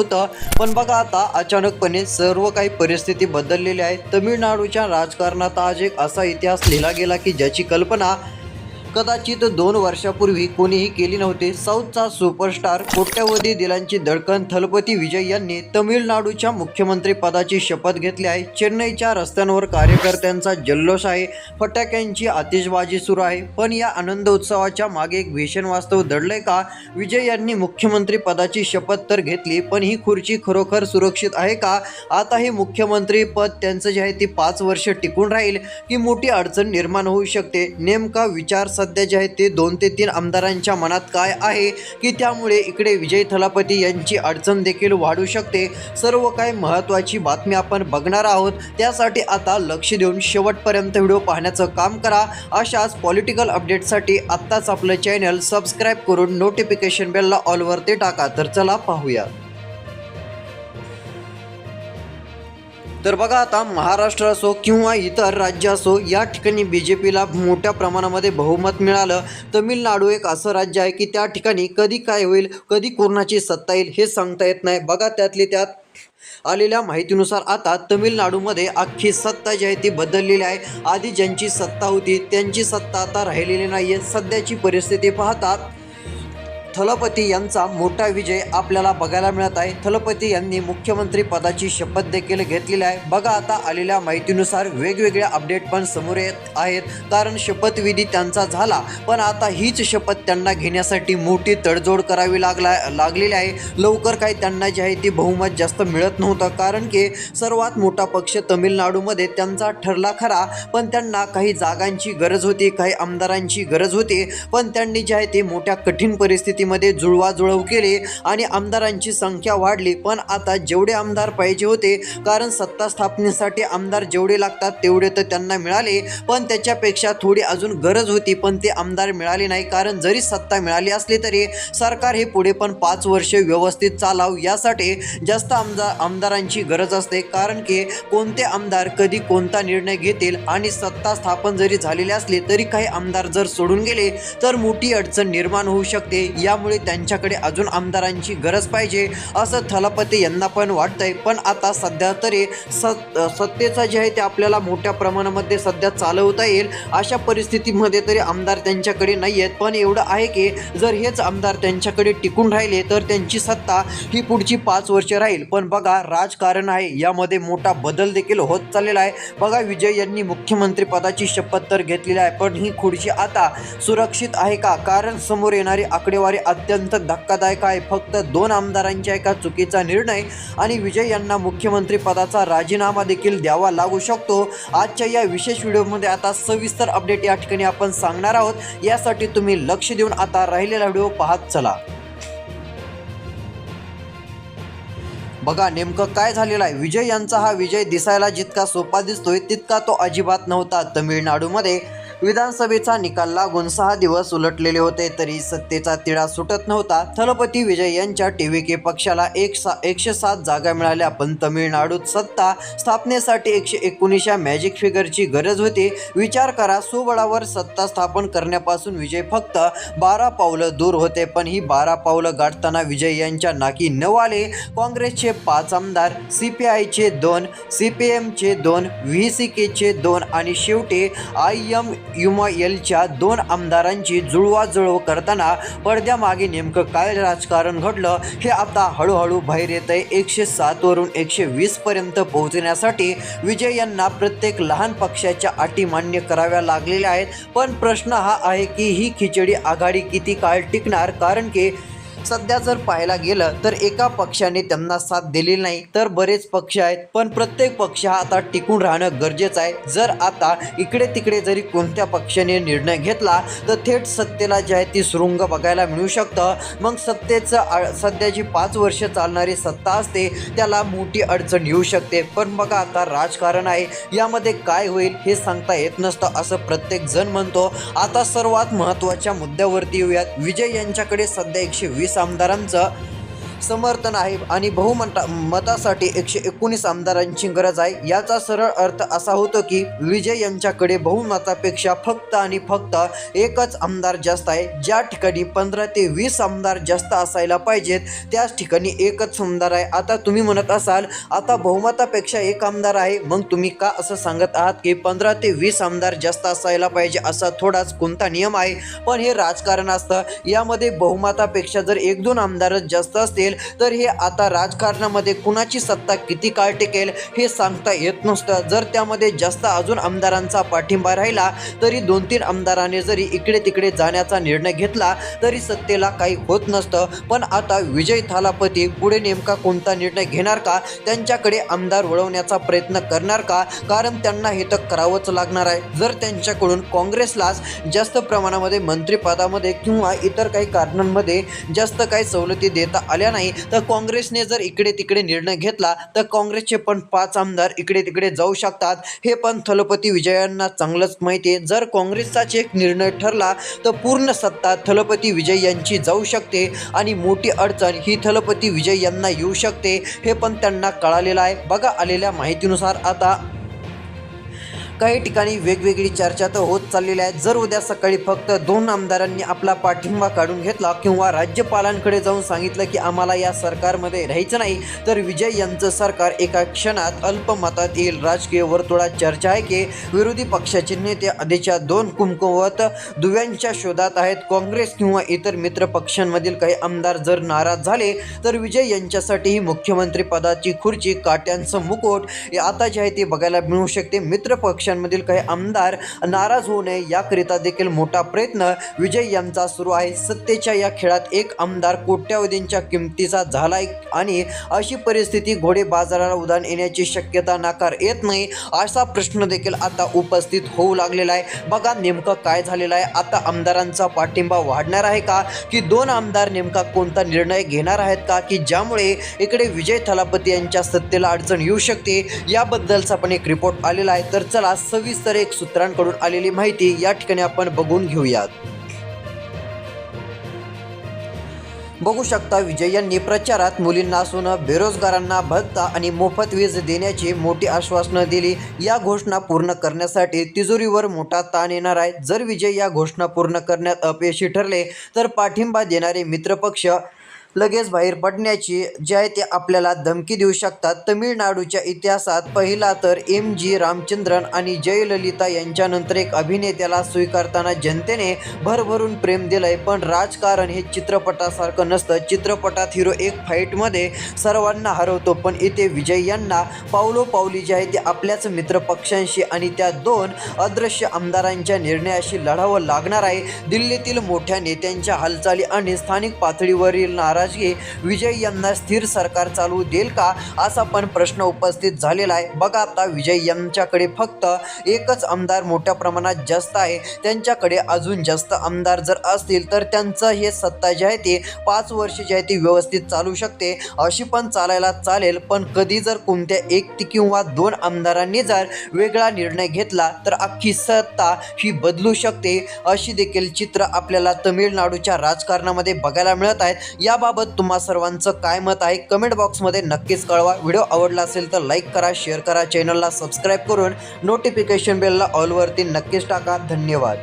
होतं, पण बघा आता अचानकपणे सर्व काही परिस्थिती बदललेली आहे। तमिळनाडूच्या राजकारणात आज एक असा इतिहास लिहिला गेला की ज्याची कल्पना कदाचित 2 वर्षापूर्वी कोणीही केली नव्हती। साऊथचा सुपरस्टार, कोट्यवधी दिलांची धडकन थलपती विजय यांनी तमिळनाडूच्या मुख्यमंत्री पदाची शपथ घेतली आहे। चेन्नईच्या रस्त्यांवर कार्यकर्त्यांचा जल्लोष आहे, फटाक्यांची आतिषबाजी सुरू आहे। पण या आनंद उत्सवाच्या मागे एक भीषण वास्तव दडलंय का? विजय यांनी मुख्यमंत्री पदाची शपथ तर घेतली, पण ही खुर्ची खरोखर सुरक्षित आहे का? आता हे मुख्यमंत्री पद त्यांचं जे आहे ते 5 वर्ष टिकून राहील की मोठी अडचण निर्माण होऊ शकते? नेमका विचार सध्या जे आहे ते 2 ते 3 आमदारांच्या मनात काय आहे की त्यामुळे इकडे विजय थलापती यांची अडचण देखील वाढू शकते? सर्व काही महत्त्वाची बातमी आपण बघणार आहोत, त्यासाठी आता लक्ष देऊन शेवटपर्यंत व्हिडिओ पाहण्याचं काम करा। अशाच पॉलिटिकल अपडेटसाठी आत्ताच आपलं चॅनल सबस्क्राईब करून नोटिफिकेशन बेलला ऑलवरती टाका। तर चला पाहूया। तर बघा आता महाराष्ट्र असो किंवा इतर राज्य असो, या ठिकाणी BJPला मोठ्या प्रमाणामध्ये बहुमत मिळालं। तमिळनाडू एक असं राज्य आहे की त्या ठिकाणी कधी काय होईल, कधी कोणाची सत्ता येईल हे सांगता येत नाही। बघा त्यातली त्यात आलेल्या माहितीनुसार आता तमिळनाडूमध्ये अख्खी सत्ता जी आहे ती बदललेली आहे। आधी ज्यांची सत्ता होती त्यांची सत्ता आता राहिलेली नाही आहे। सध्याची परिस्थिती पाहता थलपती यांचा मोठा विजय आपल्याला बघायला मिळत आहे। थलपती यांनी मुख्यमंत्री पदाची शपथ देखील घेतलेली आहे। बघा आता आलेल्या माहितीनुसार वेगवेगळे अपडेट पण समोर येत आहेत, कारण शपथविधी त्यांचा झाला, पण आता हीच शपथ त्यांना घेण्यासाठी मोठी तडजोड करावी लागलेली आहे। लवकर काही त्यांना जे आहे ती बहुमत जास्त मिळत नव्हतं, कारण की सर्वात मोठा पक्ष तमिळनाडूमध्ये त्यांचा ठरला खरा, पण त्यांना काही जागांची गरज होती, काही आमदारांची गरज होती, पण त्यांनी जे आहे ते मोठ्या कठीण परिस्थितीमध्ये जुळवाजुळव केली आणि आमदारांची संख्या वाढली। पण आता जेवढे आमदार पाहिजे होते, कारण सत्ता स्थापनेसाठी आमदार जेवढे लागतात तेवढे तर त्यांना मिळाले, पण त्याच्यापेक्षा थोडी अजून गरज होती, पण ते आमदार मिळाले नाही। कारण जरी सत्ता मिळाली असली तरी सरकार हे पुढे पण 5 वर्ष व्यवस्थित चालाव यासाठी जास्त आमदारांची गरज असते, कारण की कोणते आमदार कधी कोणता निर्णय घेतील आणि सत्ता स्थापन जरी झालेली असली तरी काही आमदार जर सोडून गेले तर मोठी अडचण निर्माण होऊ शकते। यामुळे त्यांच्याकडे अजून आमदारांची गरज पाहिजे असं थलपती यांना पण वाटतंय। पण आता सध्या तरी सत्तेचा जे आहे ते आपल्याला मोठ्या प्रमाणामध्ये सध्या चालवता येईल अशा परिस्थितीमध्ये तरी आमदार त्यांच्याकडे नाही आहेत। पण एवढं आहे की जर हेच आमदार त्यांच्याकडे टिकून राहिले तर त्यांची सत्ता ही पुढची 5 वर्ष राहील। पण बघा राजकारण आहे, यामध्ये मोठा बदल देखील होत चाललेला आहे। बघा विजय यांनी मुख्यमंत्री पदाची शपथ तर घेतलेली आहे, पण ही खुर्ची आता सुरक्षित आहे का? कारण समोर येणारी आकडेवारी अत्यंत धक्कादायक आहे। फक्त 2 आमदारांच्या एका चुकीचा निर्णय आणि विजय यांना मुख्यमंत्री पदाचा राजीनामा देखील द्यावा लागू शकतो। आजच्या या विशेष व्हिडिओमध्ये आता सविस्तर अपडेट या ठिकाणी आपण सांगणार आहोत, यासाठी तुम्ही लक्ष देऊन आता राहिलेला व्हिडिओ पाहत चला। बघा नेमकं काय झालेलं आहे। विजय यांचा हा विजय दिसायला जितका सोपा दिसतोय तितका तो अजिबात नव्हता। तमिळनाडूमध्ये विधानसभेचा निकाल लागून 6 दिवस उलटलेले होते, तरी सत्तेचा तिढा सुटत नव्हता। थलपती विजय यांच्या TVK पक्षाला 107 जागा मिळाल्या, पण तमिळनाडूत सत्ता स्थापनेसाठी 119 या मॅजिक फिगरची गरज होती। विचार करा, स्वबळावर सत्ता स्थापन करण्यापासून विजय फक्त 12 पावलं दूर होते, पण ही 12 पावलं गाठताना विजय यांच्या नाकी 9 आले। काँग्रेसचे 5 आमदार, CPIचे 2, CPMचे 2, VCKचे 2 आणि शेवटी IMUMLच्या 2 आमदारांची जुळवाजुळव करताना पडद्यामागे नेमकं काय राजकारण घडलं हे आता हळूहळू बाहेर येत आहे। 107 वरून 120 पर्यंत पोहोचण्यासाठी विजय यांना प्रत्येक लहान पक्षाच्या अटी मान्य कराव्या लागलेल्या आहेत। पण प्रश्न हा आहे की ही खिचडी आघाडी किती काळ टिकणार? कारण की सध्या जर पाहायला गेलं तर एका पक्षाने त्यांना साथ दिलेली नाही, तर बरेच पक्ष आहेत, पण प्रत्येक पक्ष हा आता टिकून राहणं गरजेचं आहे। जर आता इकडे तिकडे जरी कोणत्या पक्षाने निर्णय घेतला तर थेट सत्तेला जे आहे ती सुरुंग बघायला मिळू शकतं। मग सत्तेचं सध्या जी 5 वर्ष चालणारी सत्ता असते त्याला मोठी अडचण येऊ शकते। पण बघा आता राजकारण आहे, यामध्ये काय होईल हे सांगता येत नसतं असं प्रत्येक जण म्हणतो। आता सर्वात महत्त्वाच्या मुद्द्यावरती येऊयात। विजय यांच्याकडे सध्या 120 आमदारांचं समर्थन आहे आणि मतासाठी 119 आमदारांची गरज आहे। याचा सरळ अर्थ असा होतो की विजय यांच्याकडे बहुमतापेक्षा फक्त आणि फक्त एकच आमदार जास्त आहे। ज्या ठिकाणी 15 ते 20 आमदार जास्त असायला पाहिजेत त्याच ठिकाणी एकच आमदार आहे। आता तुम्ही म्हणत असाल आता बहुमतापेक्षा एक आमदार आहे, मग तुम्ही का असं सांगत आहात की 15 ते 20 आमदार जास्त असायला पाहिजे असा थोडाच कोणता नियम आहे? पण हे राजकारण असतं, यामध्ये बहुमतापेक्षा जर 1-2 आमदारच जास्त असतील तर हे आता राजकारणामध्ये कुणाची सत्ता किती काळ टिकेल हे सांगता येत नसतं। जर त्यामध्ये जास्त अजून आमदारांचा पाठिंबा राहिला तरी 2-3 आमदारांनी जरी इकडे तिकडे जाण्याचा निर्णय घेतला तरी सत्तेला काही होत नसतं। पण आता विजय थालापती पुढे नेमका कोणता निर्णय घेणार का? त्यांच्याकडे आमदार वळवण्याचा प्रयत्न करणार का? कारण त्यांना हे तर करावंच लागणार आहे। जर त्यांच्याकडून काँग्रेसलाच जास्त प्रमाणामध्ये मंत्रिपदामध्ये किंवा इतर काही कारणांमध्ये जास्त काही सवलती देता आल्या नाही तर काँग्रेसने जर इकडे तिकडे निर्णय घेतला तर काँग्रेसचे पण 5 आमदार इकडे तिकडे जाऊ शकतात। हे पण थलपती विजयांना चांगलंच माहिती आहे। जर काँग्रेसचाच एक निर्णय ठरला तर पूर्ण सत्ता थलपती विजय यांची जाऊ शकते आणि मोठी अडचण ही थलपती विजय यांना येऊ शकते, हे पण त्यांना कळालेलं आहे। बघा, आलेल्या माहितीनुसार आता काही ठिकाणी वेगवेगळी चर्चा तर होत चाललेली आहे। जर उद्या सकाळी फक्त 2 आमदारांनी आपला पाठिंबा काढून घेतला किंवा राज्यपालांकडे जाऊन सांगितलं की आम्हाला या सरकारमध्ये राहायचं नाही तर विजय यांचं सरकार एका क्षणात अल्पमतात येईल। राजकीय वर्तुळात चर्चा आहे की विरोधी पक्षाचे नेते आधीच्या 2 कुमकुवत दुव्यांच्या शोधात आहेत। काँग्रेस किंवा इतर मित्र पक्षांमधील काही आमदार जर नाराज झाले तर विजय यांच्यासाठी ही मुख्यमंत्री पदाची खुर्ची काट्यांचं मुकुट आता जे आहे ते बघायला मिळू शकते। मित्र पक्षांमधील काही आमदार नाराज होऊ नये याकरिता देखील मोठा प्रयत्न विजय यांचा सुरू आहे। सत्तेच्या या खेळात एक आमदार कोट्यावधींच्या किमतीचा झालाय आणि अशी परिस्थिती घोडे बाजाराला उधाण येण्याची शक्यता नाकार येत नाही असा प्रश्न देखील आता उपस्थित होऊ लागलेला आहे। बघा नेमकं काय झालेलं आहे, आता आमदारांचा पाठिंबा वाढणार आहे का की 2 आमदार नेमका कोणता निर्णय घेणार आहेत का की ज्यामुळे इकडे विजय थालापती यांच्या सत्तेला अडचण येऊ शकते, याबद्दलचा पण एक रिपोर्ट आलेला आहे। तर चला सविस्तर एक सूत्रांकडून आलेली माहिती या ठिकाणी आपण बघून घेऊयात। बघू शकता, विजय यांनी प्रचारात मुलींना सोनं, बेरोजगारांना भत्ता आणि मोफत वीज देण्याची मोठी आश्वासनं दिली। या घोषणा पूर्ण करण्यासाठी तिजोरीवर मोठा ताण येणार आहे। जर विजय या घोषणा पूर्ण करण्यात अपयशी ठरले तर पाठिंबा देणारे मित्रपक्ष लगेच बाहेर पडण्याची जे आहे ते आपल्याला धमकी देऊ शकतात। तमिळनाडूच्या इतिहासात पहिला तर MG रामचंद्रन आणि जयललिता यांच्यानंतर एक अभिनेत्याला स्वीकारताना जनतेने भरभरून प्रेम दिलंय। पण राजकारण हे चित्रपटासारखं नसतं। चित्रपटात हिरो एक फाईटमध्ये सर्वांना हरवतो, पण इथे विजय यांना पावलोपावली जे आहे ते आपल्याच मित्रपक्षांशी आणि त्या 2 अदृश्य आमदारांच्या निर्णयाशी लढावं लागणार आहे। दिल्लीतील मोठ्या नेत्यांच्या हालचाली आणि स्थानिक पातळीवरील विजय यांना स्थिर सरकार चालवू देईल का असा पण प्रश्न उपस्थित झालेला आहे। बघा, आता विजय यांच्याकडे फक्त एकच आमदार मोठ्या प्रमाणात जास्त आहे। त्यांच्याकडे अजून जास्त आमदार जर असतील तर त्यांचं हे सत्ता जे आहे ते 5 वर्ष जे आहे ती व्यवस्थित चालू शकते, अशी पण चालायला चालेल। पण कधी जर कोणत्या 1 किंवा 2 आमदारांनी जर वेगळा निर्णय घेतला तर अख्खी सत्ता ही बदलू शकते, अशी देखील चित्र आपल्याला तमिळनाडूच्या राजकारणामध्ये बघायला मिळत आहेत। याबाबत तुम्हा सर्वांचं काय मत आहे कमेंट बॉक्समध्ये नक्कीच कळवा। व्हिडिओ आवडला असेल तर लाईक करा, शेअर करा, चॅनलला सबस्क्राईब करून नोटिफिकेशन बेलला ऑलवरती नक्कीच टाका। धन्यवाद।